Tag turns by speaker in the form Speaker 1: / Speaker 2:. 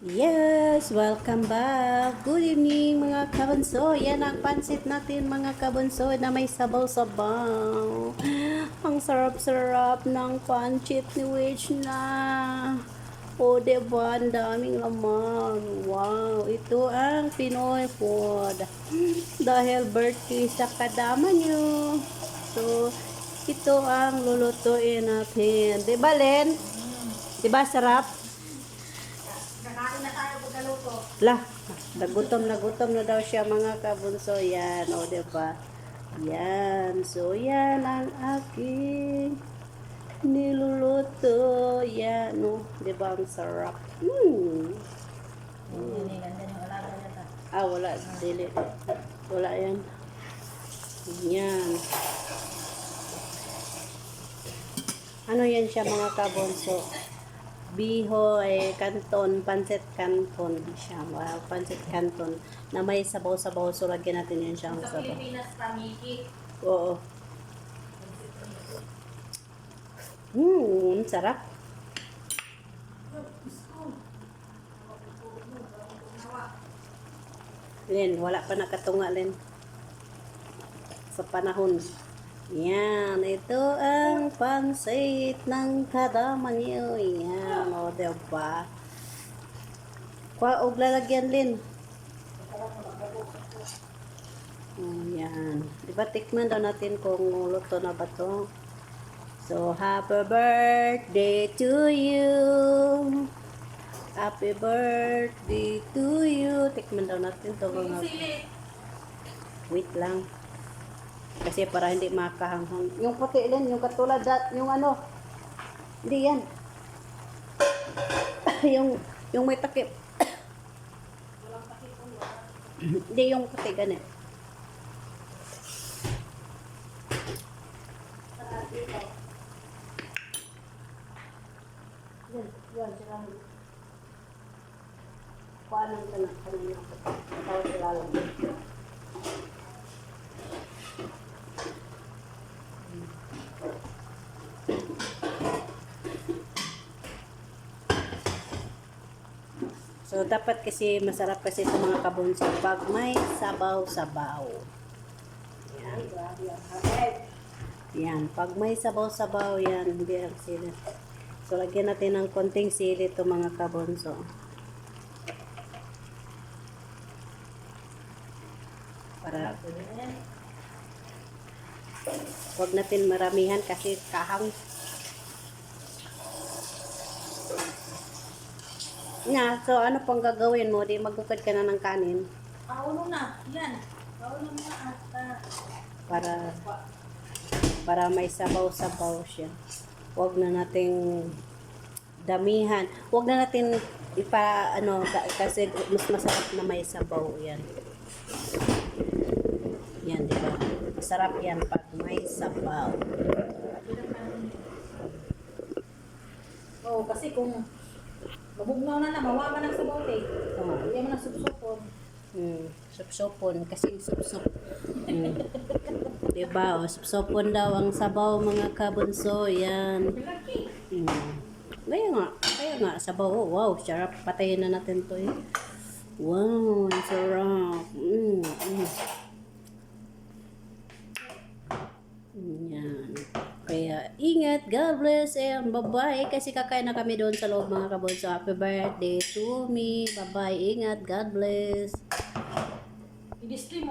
Speaker 1: Yes, welcome back. Good evening mga kabunso. Yan ang pansit natin mga kabunso na may sabaw-sabaw. Ang sarap-sarap ng pansit ni Witch na. O diba, ang daming laman. Wow, ito ang Pinoy food. Dahil birthday sa kadama nyo. So, ito ang lulutuin natin. Diba, Len? Diba, sarap?
Speaker 2: Kakain na tayo pagkaluto.
Speaker 1: Lah, nagutom na daw siya mga kabunso. Yan, o diba? Yan, so yan ang aking niluluto. Yan, o, diba ang sarap? Wala, dili. Wala yan. Yan. Ano yan siya mga kabunso? Bihoy, canton, pancit canton siya. Wow, pancit canton na may sabaw-sabaw. So, lagyan natin yan siyang
Speaker 2: Sa
Speaker 1: sabaw.
Speaker 2: Pilipinas, tamiki.
Speaker 1: Oo. Sarap. Len, wala pa nakatunga, Len. Sa panahon. Yan, ito ang pansit ng kadama niyo. Yan, o diba? Og lalagyan, Lin. Yan. Diba, tikman daw natin kung luto na ba to. So, happy birthday to you. Happy birthday to you. Tikman daw natin to. Wait lang. Kasi para hindi makahanghang. Yung puti din, yung katulad yung ano. Hindi yan. yung may takip. Hindi yung puti ganit. Yan, sila. Paano ka na? Tawag sila lang. So, dapat kasi masarap kasi ito mga kabunso pag may sabaw-sabaw. Yan. Yan. Pag may sabaw-sabaw, yan. Hindi ang sili. So, lagyan natin ng konting sili ito mga kabunso. Para huwag natin maramihan kasi kahang. Nga, so ano pang gagawin mo? Di magukad ka na ng kanin?
Speaker 2: Paulo na. Yan. Paulo na at
Speaker 1: Para may sabaw-sabaw siya. Huwag na nating damihan. Huwag na natin kasi mas masarap na may sabaw yan. Yan, di ba? Masarap yan pag may sabaw.
Speaker 2: Oo, kasi kung mabugnaw na, mawa ka ng sabaw eh. Hindi mo na supsupon.
Speaker 1: Supsupon. Kasi supsup. Diba? O, supsupon daw ang sabaw mga kabunso. Yan. Kaya nga. Sabaw. Oh, wow, sarap. Patayin na natin to eh. Wow, ang sarap. Yan. Kaya, ingat. God bless and bye-bye. Kasi kakain na kami doon sa loob mga kabunso. Happy birthday to me. Bye-bye. Ingat. God bless.
Speaker 2: I-display mo